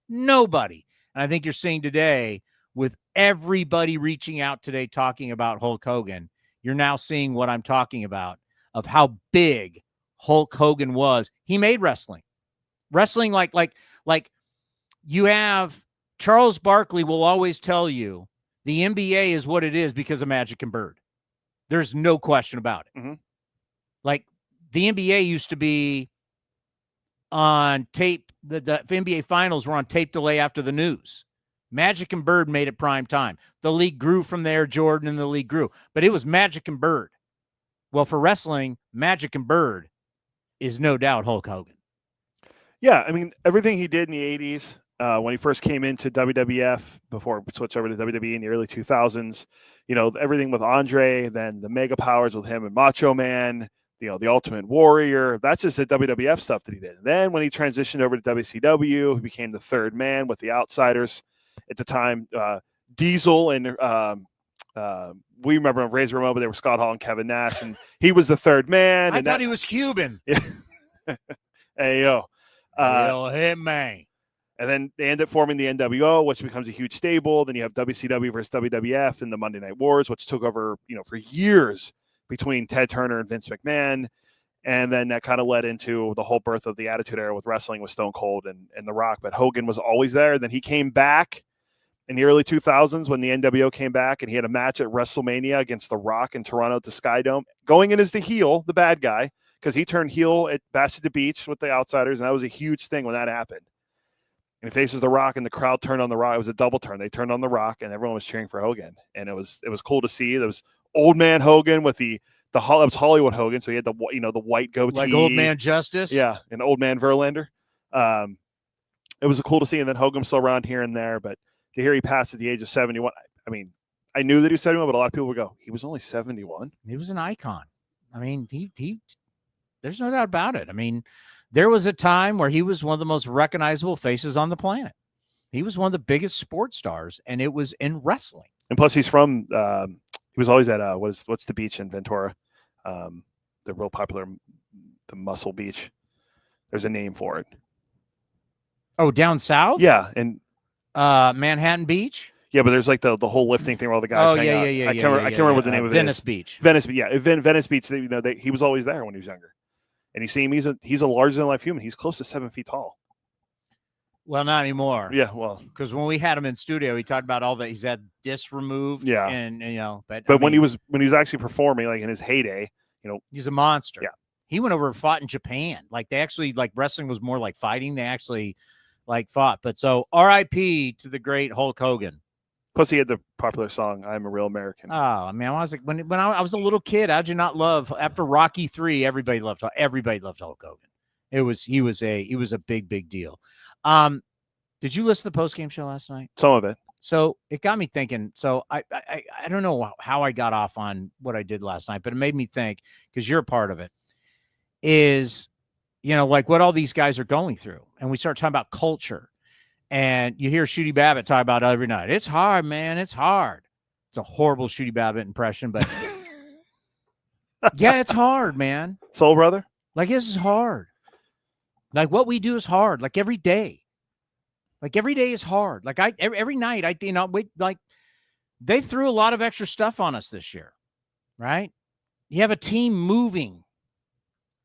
Nobody. And I think you're seeing today with everybody reaching out today talking about Hulk Hogan, you're now seeing what I'm talking about of how big Hulk Hogan was. He made wrestling. Wrestling like you have Charles Barkley will always tell you the NBA is what it is because of Magic and Bird. There's no question about it. Mm-hmm. Like the NBA used to be on tape. The NBA finals were on tape delay after the news. Magic and Bird made it prime time. The league grew from there, Jordan, and the league grew. But it was Magic and Bird. Well, for wrestling, Magic and Bird is no doubt Hulk Hogan. Yeah, I mean, everything he did in the 80s, when he first came into WWF, before we switched over to WWE in the early 2000s, you know, everything with Andre, then the Mega Powers with him and Macho Man, you know, the Ultimate Warrior, that's just the WWF stuff that he did. And then when he transitioned over to WCW, he became the third man with the Outsiders. At the time, Diesel and we remember Razor Ramon, but they were Scott Hall and Kevin Nash, and he was the third man. I thought he was Cuban. Hey, yo. Real hitman. And then they end up forming the NWO, which becomes a huge stable. Then you have WCW versus WWF in the Monday Night Wars, which took over, you know, for years between Ted Turner and Vince McMahon. And then that kind of led into the whole birth of the Attitude Era with wrestling with Stone Cold and The Rock. But Hogan was always there. Then he came back in the early 2000s when the NWO came back, and he had a match at WrestleMania against The Rock in Toronto at the Skydome, going in as the heel, the bad guy, because he turned heel at Bash at the Beach with the Outsiders, and that was a huge thing when that happened. And he faces The Rock, and the crowd turned on The Rock. It was a double turn. They turned on The Rock, and everyone was cheering for Hogan. And it was cool to see. There was old man Hogan with it was Hollywood Hogan, so he had the white goatee, like Old Man Justice. Yeah, and Old Man Verlander. It was cool to see, and then Hogan still around here and there, but to hear he passed at the age of 71, I mean, I knew that he was 71, but a lot of people would go, he was only 71. He was an icon. I mean, he there's no doubt about it. I mean, there was a time where he was one of the most recognizable faces on the planet. He was one of the biggest sports stars, and it was in wrestling. And plus, he's from he was always at what's the beach in Ventura? The real popular, the Muscle Beach. There's a name for it. Oh, down south? Yeah, and Manhattan Beach. Yeah, but there's like the whole lifting thing where all the guys hang out. I can't remember what the name of it is. Venice Beach. Venice Beach. You know, he was always there when he was younger. And you see him, he's a larger than life human. He's close to 7 feet tall. Well, not anymore. Yeah, well, because when we had him in studio, he talked about all that he's had discs removed. Yeah, and you know, but when he was actually performing, like in his heyday, you know, he's a monster. Yeah, he went over and fought in Japan. Like they actually wrestling was more like fighting. They actually fought. But so R.I.P. to the great Hulk Hogan. Plus, he had the popular song "I'm a Real American." Oh, I mean, I was like when I was a little kid, how'd you not love after Rocky 3? Everybody loved Hulk Hogan. He was a big deal. Did you listen to the post-game show last night? Some of it. So it got me thinking. So I don't know how I got off on what I did last night, but it made me think, because you're a part of it, is, like what all these guys are going through. And we start talking about culture. And you hear Shooty Babbitt talk about it every night. It's hard, man. It's hard. It's a horrible Shooty Babbitt impression, but yeah, it's hard, man. Soul Brother? Like, this is hard. Like, what we do is hard. Like, every day. Like, every day is hard. Like, every night, they threw a lot of extra stuff on us this year, right? You have a team moving.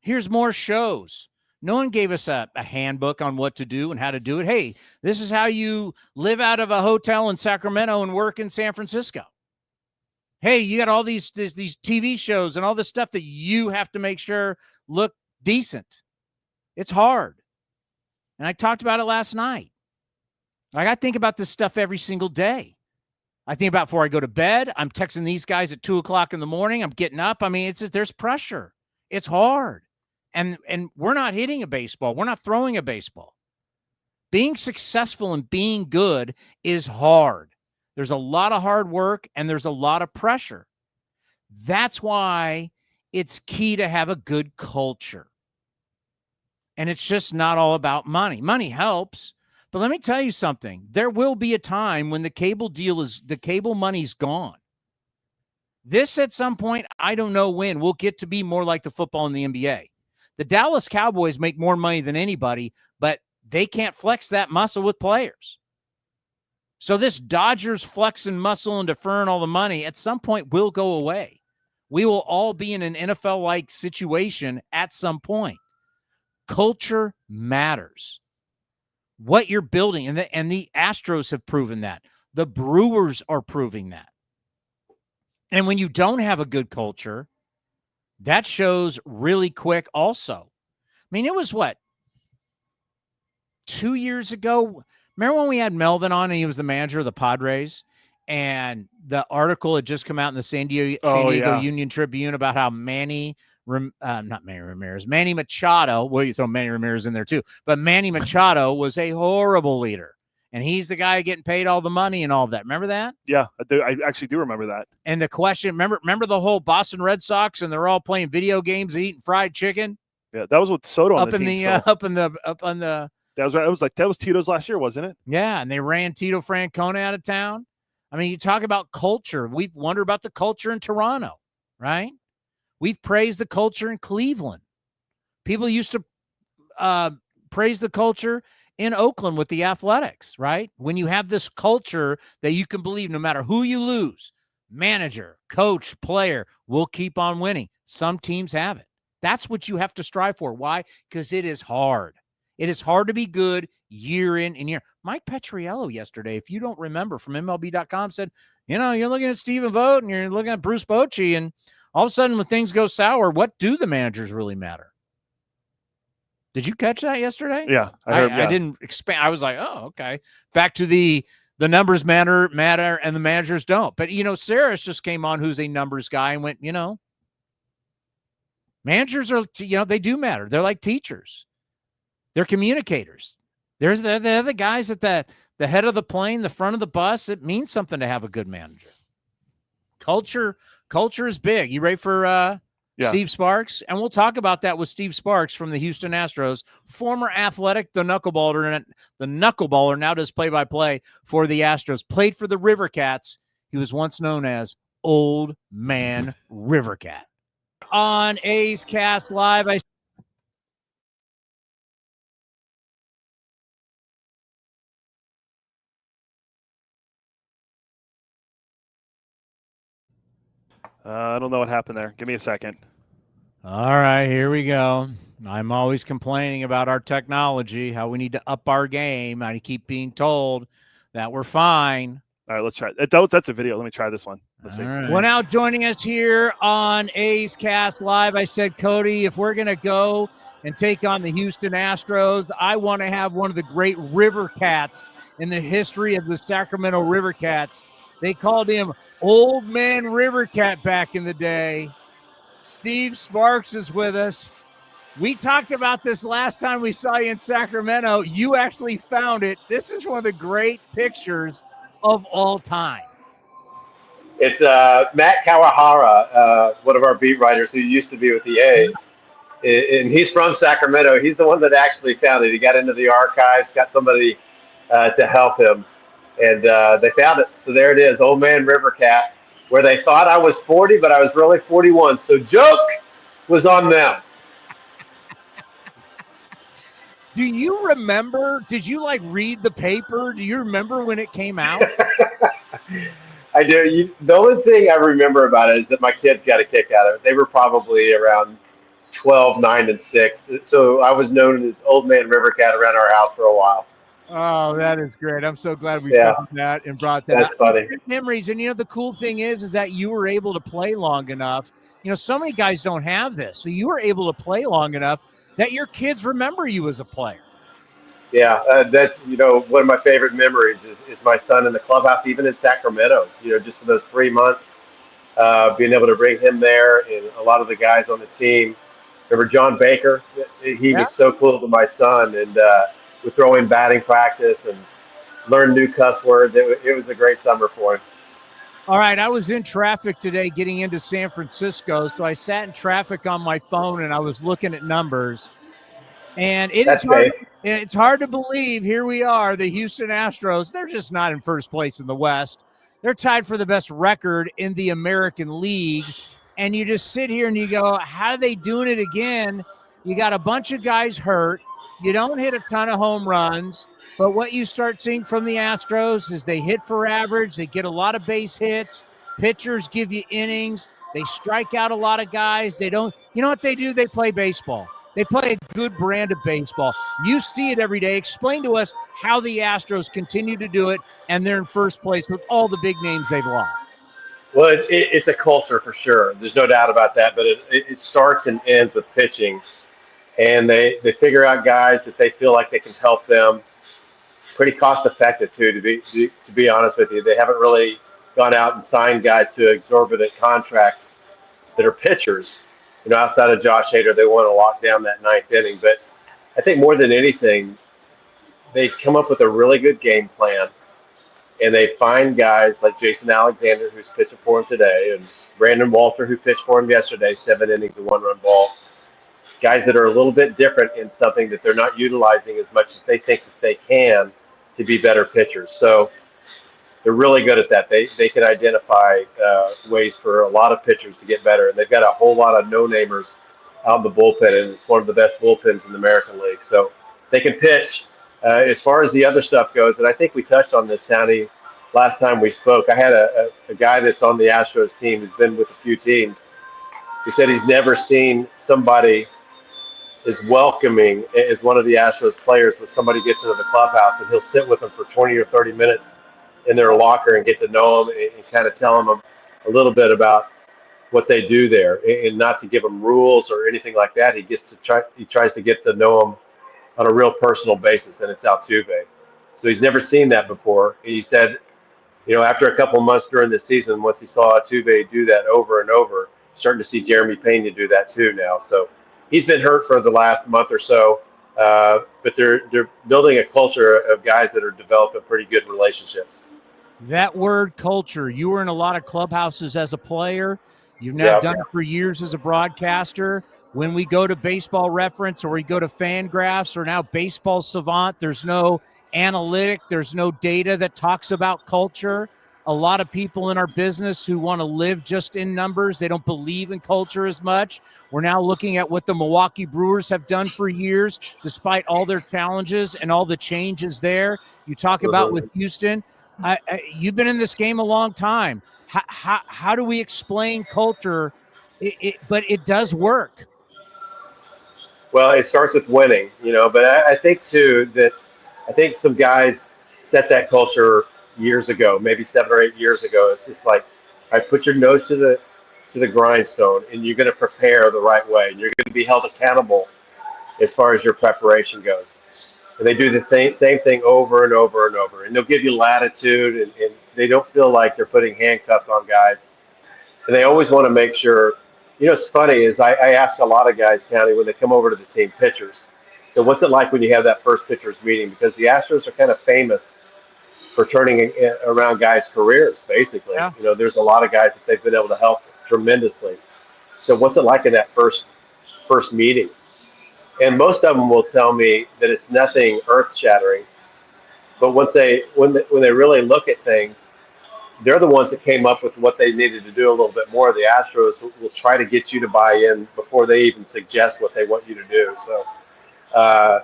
Here's more shows. No one gave us a handbook on what to do and how to do it. Hey, this is how you live out of a hotel in Sacramento and work in San Francisco. Hey, you got all these TV shows and all this stuff that you have to make sure look decent. It's hard. And I talked about it last night. Like, I think about this stuff every single day. I think about before I go to bed. I'm texting these guys at 2:00 in the morning. I'm getting up. I mean, there's pressure. It's hard. And we're not hitting a baseball. We're not throwing a baseball. Being successful and being good is hard. There's a lot of hard work and there's a lot of pressure. That's why it's key to have a good culture. And it's just not all about money. Money helps, but let me tell you something. There will be a time when the cable money's gone. This at some point, I don't know when, will get to be more like the football in the NBA. The Dallas Cowboys make more money than anybody, but they can't flex that muscle with players. So this Dodgers flexing muscle and deferring all the money at some point will go away. We will all be in an NFL-like situation at some point. Culture matters. What you're building, and the Astros have proven that. The Brewers are proving that. And when you don't have a good culture, that shows really quick also. I mean, it was 2 years ago? Remember when we had Melvin on and he was the manager of the Padres? And the article had just come out in the San Diego Union Tribune about how Manny Machado, well, you throw Manny Ramirez in there too, but Manny Machado was a horrible leader. And he's the guy getting paid all the money and all of that. Remember that? Yeah, I do. I actually do remember that. And the question, remember the whole Boston Red Sox, and they're all playing video games and eating fried chicken? Yeah, that was with Soto on the team. Up on the. That was right. It was that was Tito's last year, wasn't it? Yeah, and they ran Tito Francona out of town. I mean, you talk about culture. We've wondered about the culture in Toronto, right? We've praised the culture in Cleveland. People used to praise the culture in Oakland with the Athletics, right? When you have this culture that you can believe no matter who you lose, manager, coach, player, will keep on winning. Some teams have it. That's what you have to strive for. Why? Because it is hard. It is hard to be good year in and year. Mike Petriello yesterday, if you don't remember, from MLB.com said, you're looking at Stephen Vogt and you're looking at Bruce Bochy, and all of a sudden when things go sour, what do the managers really matter? Did you catch that yesterday? Yeah, I didn't expand. I was like, oh, okay. Back to the numbers matter, and the managers don't. But, Sarris just came on, who's a numbers guy, and went, managers are, they do matter. They're like teachers. They're communicators. They're the guys at the head of the plane, the front of the bus. It means something to have a good manager. Culture is big. You ready for Steve Sparks? And we'll talk about that with Steve Sparks from the Houston Astros, former Athletic, the knuckleballer now does play-by-play for the Astros, played for the River Cats. He was once known as Old Man River Cat. On A's Cast Live, I don't know what happened there. Give me a second. All right, here we go. I'm always complaining about our technology, how we need to up our game. I keep being told that we're fine. All right, let's try it. That's a video. Let me try this one. Let's see. Right. Well, now joining us here on A's Cast Live, I said, Cody, if we're going to go and take on the Houston Astros, I want to have one of the great River Cats in the history of the Sacramento River Cats. They called him Old Man River Cat back in the day. Steve Sparks is with us. We talked about this last time we saw you in Sacramento. You actually found it. This is one of the great pictures of all time? It's Matt Kawahara, one of our beat writers who used to be with the A's. And he's from Sacramento. He's the one that actually found it. He got into the archives, got somebody to help him, and they found it. So there it is, Old Man River Cat, where they thought I was 40, but I was really 41. So joke was on them. Do you remember? Did you read the paper? Do you remember when it came out? I do. The only thing I remember about it is that my kids got a kick out of it. They were probably around 12, 9, and 6. So I was known as Old Man River Cat around our house for a while. Oh, that is great. I'm so glad we found that and brought that. That's funny. Memories. And, the cool thing is that you were able to play long enough. So many guys don't have this. So you were able to play long enough that your kids remember you as a player. Yeah, that's, one of my favorite memories is my son in the clubhouse, even in Sacramento, just for those 3 months, being able to bring him there and a lot of the guys on the team. Remember John Baker? He was so cool to my son, and we throw in batting practice and learn new cuss words. It was a great summer for him. All right, I was in traffic today getting into San Francisco, so I sat in traffic on my phone and I was looking at numbers. And it's hard to believe, here we are, the Houston Astros, they're just not in first place in the West. They're tied for the best record in the American League. And you just sit here and you go, how are they doing it again? You got a bunch of guys hurt. You don't hit a ton of home runs. But what you start seeing from the Astros is they hit for average. They get a lot of base hits. Pitchers give you innings. They strike out a lot of guys. They don't – you know what they do? They play baseball. They play a good brand of baseball. You see it every day. Explain to us how the Astros continue to do it, and they're in first place with all the big names they've lost. Well, it's a culture for sure. There's no doubt about that. But it starts and ends with pitching. And they figure out guys that they feel like they can help them. Pretty cost effective, too, to be honest with you. They haven't really gone out and signed guys to exorbitant contracts that are pitchers. Outside of Josh Hader, they want to lock down that 9th inning. But I think more than anything, they come up with a really good game plan, and they find guys like Jason Alexander, who's pitching for him today, and Brandon Walter, who pitched for him yesterday, 7 innings and 1-run ball. Guys that are a little bit different in something that they're not utilizing as much as they think that they can to be better pitchers. So they're really good at that. They can identify ways for a lot of pitchers to get better. And they've got a whole lot of no-namers out in the bullpen, and it's one of the best bullpens in the American League. So they can pitch. As far as the other stuff goes, and I think we touched on this, Townie, last time we spoke. I had a guy that's on the Astros team who's been with a few teams. He said he's never seen somebody as welcoming as one of the Astros players when somebody gets into the clubhouse, and he'll sit with them for 20 or 30 minutes in their locker and get to know them and kind of tell them a little bit about what they do there, and not to give them rules or anything like that. He tries to get to know them on a real personal basis, and it's Altuve. So he's never seen that before. He said, after a couple of months during the season, once he saw Altuve do that over and over, starting to see Jeremy Pena do that too now. So he's been hurt for the last month or so, but they're building a culture of guys that are developing pretty good relationships. That word culture, you were in a lot of clubhouses as a player. You've now done it for years as a broadcaster. When we go to Baseball Reference or we go to Fangraphs or now Baseball Savant, there's no analytic, there's no data that talks about culture. A lot of people in our business who want to live just in numbers, they don't believe in culture as much. We're now looking at what the Milwaukee Brewers have done for years, despite all their challenges and all the changes there. You talk about with Houston. You've been in this game a long time. How do we explain culture? But it does work. Well, it starts with winning, but I think too that some guys set that culture years ago, maybe 7 or 8 years ago. It's just like, I put your nose to the grindstone, and you're going to prepare the right way, and you're going to be held accountable as far as your preparation goes. And they do the same thing over and over and over, and they'll give you latitude, and they don't feel like they're putting handcuffs on guys. And they always want to make sure. What's funny is I ask a lot of guys, Townie, when they come over to the team, pitchers. So what's it like when you have that first pitchers meeting? Because the Astros are kind of famous for turning around guys' careers, basically. Yeah. There's a lot of guys that they've been able to help tremendously. So what's it like in that first meeting? And most of them will tell me that it's nothing earth-shattering. But when they really look at things, they're the ones that came up with what they needed to do a little bit more. The Astros will try to get you to buy in before they even suggest what they want you to do. So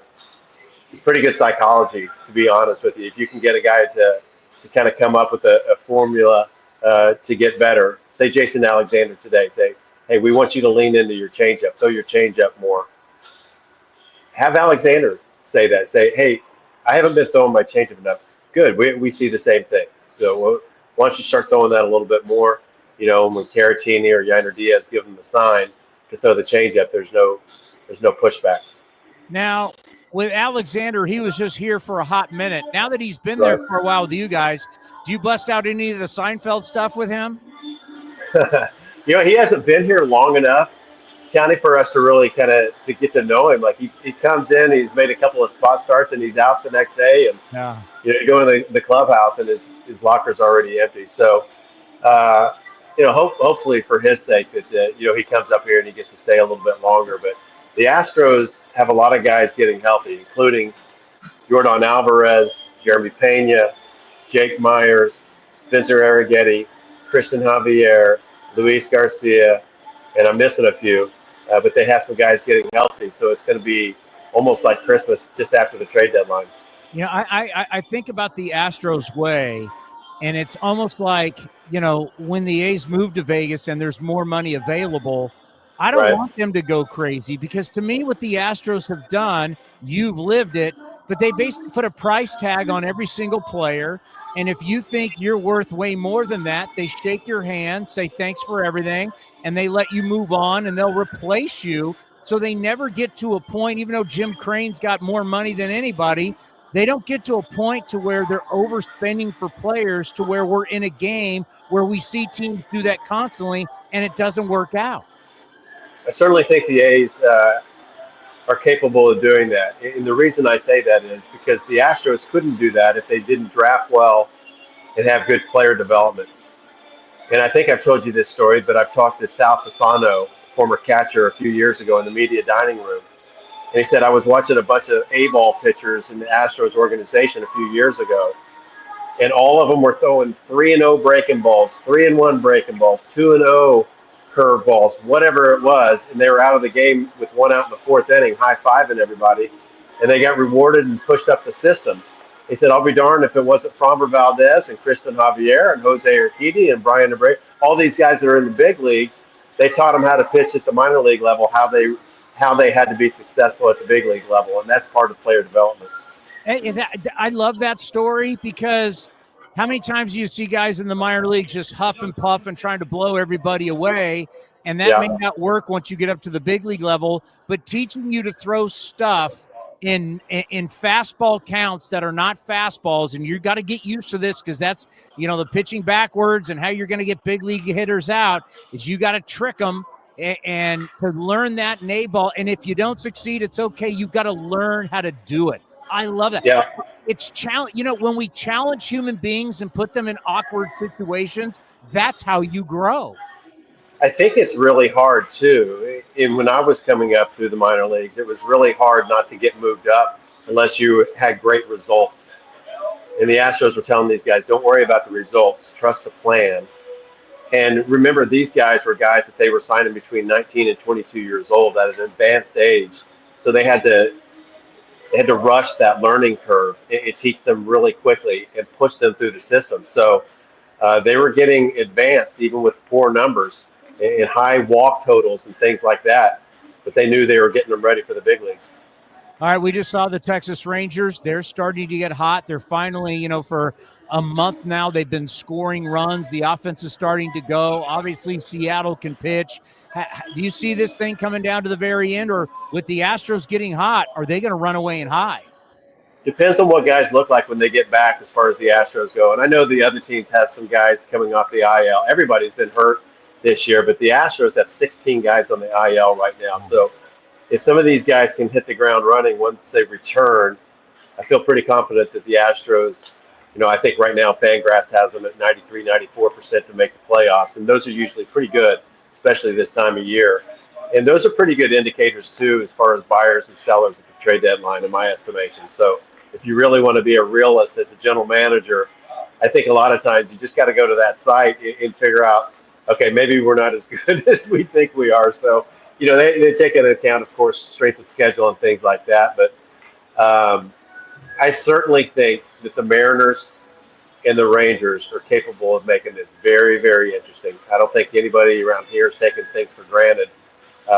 it's pretty good psychology, to be honest with you. If you can get a guy to kind of come up with a formula to get better, say Jason Alexander today, say, hey, we want you to lean into your changeup, throw your changeup more. Have Alexander say that. Say, hey, I haven't been throwing my changeup enough. Good, we see the same thing. So why don't you start throwing that a little bit more? When Caratini or Yainer Diaz give them the sign to throw the changeup, there's no pushback. Now, with Alexander, he was just here for a hot minute. Now that he's been there for a while with you guys, do you bust out any of the Seinfeld stuff with him? He hasn't been here long enough, County, for us to really kind of to get to know him. Like he comes in, he's made a couple of spot starts, and he's out the next day. And you go to the clubhouse, and his locker's already empty. So, hopefully for his sake that he comes up here and he gets to stay a little bit longer. But the Astros have a lot of guys getting healthy, including Yordan Alvarez, Jeremy Pena, Jake Myers, Spencer Arrighetti, Christian Javier, Luis Garcia, and I'm missing a few. But they have some guys getting healthy, so it's going to be almost like Christmas just after the trade deadline. I think about the Astros way, and it's almost like, when the A's move to Vegas and there's more money available, I don't want them to go crazy, because to me what the Astros have done, you've lived it, but they basically put a price tag on every single player. And if you think you're worth way more than that, they shake your hand, say thanks for everything, and they let you move on, and they'll replace you. So they never get to a point, even though Jim Crane's got more money than anybody, they don't get to a point to where they're overspending for players to where we're in a game where we see teams do that constantly and it doesn't work out. I certainly think the A's are capable of doing that. And the reason I say that is because the Astros couldn't do that if they didn't draft well and have good player development. And I think I've told you this story, but I've talked to Sal Fasano, former catcher, a few years ago in the media dining room. And he said, I was watching a bunch of A-ball pitchers in the Astros organization a few years ago, and all of them were throwing 3-0 breaking balls, 3-1 breaking balls, 2-0 curve balls, whatever it was, and they were out of the game with one out in the fourth inning, high-fiving everybody, and they got rewarded and pushed up the system. He said, I'll be darned if it wasn't Framber Valdez and Christian Javier and Jose Urquidy and Brian Abreu, all these guys that are in the big leagues. They taught them how to pitch at the minor league level, how they had to be successful at the big league level, and that's part of player development. I love that story, because how many times do you see guys in the minor leagues just huff and puff and trying to blow everybody away, and that may not work once you get up to the big league level, but teaching you to throw stuff in fastball counts that are not fastballs, and you got to get used to this, because that's, the pitching backwards and how you're going to get big league hitters out is you got to trick them. And to learn that in A-ball, and if you don't succeed, it's okay. You've got to learn how to do it. I love that. Yeah. It's challenge. When we challenge human beings and put them in awkward situations, that's how you grow. I think it's really hard too. And when I was coming up through the minor leagues, it was really hard not to get moved up unless you had great results. And the Astros were telling these guys, don't worry about the results, trust the plan. And remember, these guys were guys that they were signing between 19 and 22 years old at an advanced age. So they had to rush that learning curve and teach them really quickly and push them through the system. So they were getting advanced even with poor numbers and high walk totals and things like that. But they knew they were getting them ready for the big leagues. All right, we just saw the Texas Rangers. They're starting to get hot. They're finally, for a month now, they've been scoring runs. The offense is starting to go. Obviously, Seattle can pitch. Do you see this thing coming down to the very end, or with the Astros getting hot, are they going to run away and hide? Depends on what guys look like when they get back as far as the Astros go. And I know the other teams have some guys coming off the IL. Everybody's been hurt this year, but the Astros have 16 guys on the IL right now. So if some of these guys can hit the ground running once they return, I feel pretty confident that the Astros I think right now Fangraphs has them at 93, 94% to make the playoffs, and those are usually pretty good, especially this time of year. And those are pretty good indicators, too, as far as buyers and sellers at the trade deadline, in my estimation. So if you really want to be a realist as a general manager, I think a lot of times you just got to go to that site and figure out, okay, maybe we're not as good as we think we are. So, they take into account, of course, strength of schedule and things like that. But I certainly think that the Mariners and the Rangers are capable of making this very, very interesting. I don't think anybody around here is taking things for granted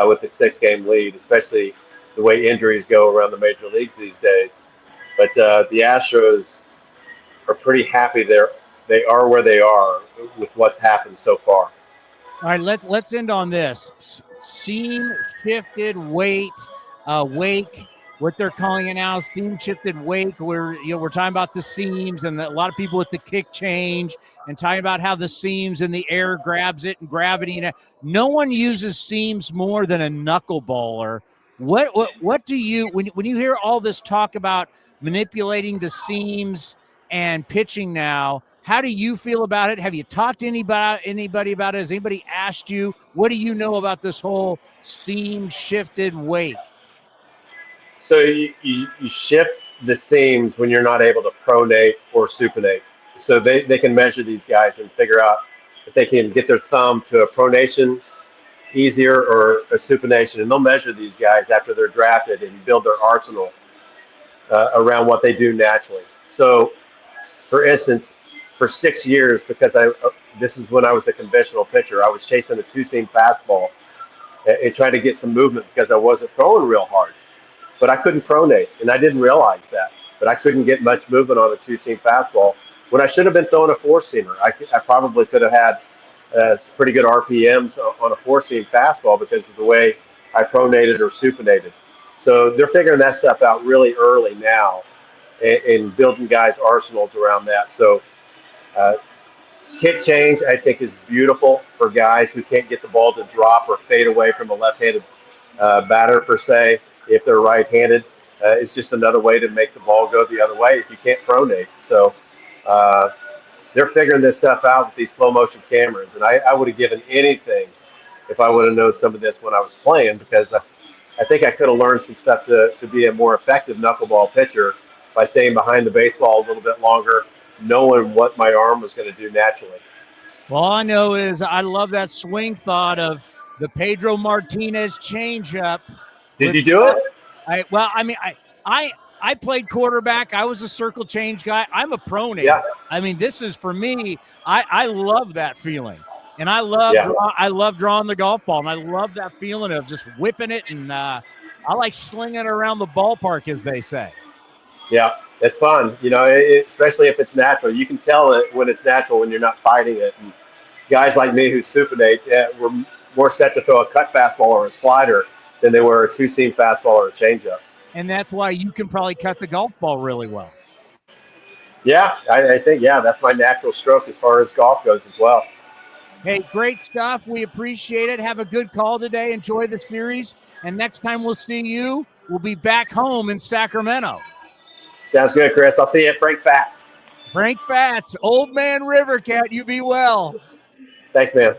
with the 6-game lead, especially the way injuries go around the major leagues these days. But the Astros are pretty happy they are where they are with what's happened so far. All right, let's end on this. Seam shifted wake, what they're calling it now, seam shifted wake. We're talking about the seams and a lot of people with the kick change and talking about how the seams in the air grabs it and gravity. No one uses seams more than a knuckleballer. What do you when you hear all this talk about manipulating the seams and pitching now? How do you feel about it? Have you talked to anybody about it? Has anybody asked you? What do you know about this whole seam shifted wake? So you shift the seams when you're not able to pronate or supinate. So they can measure these guys and figure out if they can get their thumb to a pronation easier or a supination. And they'll measure these guys after they're drafted and build their arsenal around what they do naturally. So, for instance, for 6 years, because this is when I was a conventional pitcher, I was chasing a 2-seam fastball and trying to get some movement because I wasn't throwing real hard. But I couldn't pronate, and I didn't realize that. But I couldn't get much movement on a 2-seam fastball when I should have been throwing a 4-seamer. I probably could have had pretty good RPMs on a 4-seam fastball because of the way I pronated or supinated. So they're figuring that stuff out really early now and building guys' arsenals around that. So kick change, I think, is beautiful for guys who can't get the ball to drop or fade away from a left-handed batter, per se. If they're right-handed, it's just another way to make the ball go the other way if you can't pronate. So they're figuring this stuff out with these slow-motion cameras. And I would have given anything if I would have known some of this when I was playing, because I think I could have learned some stuff to be a more effective knuckleball pitcher by staying behind the baseball a little bit longer, knowing what my arm was going to do naturally. Well, all I know is I love that swing thought of the Pedro Martinez changeup. Did you do it? I played quarterback. I was a circle change guy. I'm a pronator. Yeah. I mean, this is for me. I love that feeling, and I love drawing the golf ball, and I love that feeling of just whipping it, and I like slinging it around the ballpark, as they say. Yeah, it's fun. Especially if it's natural. You can tell it when it's natural when you're not fighting it. And guys like me who supinate were more set to throw a cut fastball or a slider than they were a 2-seam fastball or a changeup. And that's why you can probably cut the golf ball really well. Yeah, I think, that's my natural stroke as far as golf goes as well. Hey, great stuff. We appreciate it. Have a good call today. Enjoy the series. And next time we'll see you, we'll be back home in Sacramento. Sounds good, Chris. I'll see you at Frank Fats. Frank Fats, Old Man Rivercat, you be well. Thanks, man.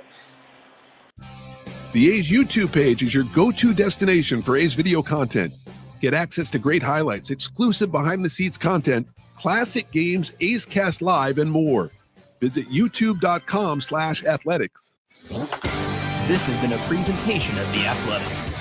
The A's YouTube page is your go-to destination for A's video content. Get access to great highlights, exclusive behind-the-scenes content, classic games, A's Cast Live, and more. Visit youtube.com/athletics. This has been a presentation of The Athletics.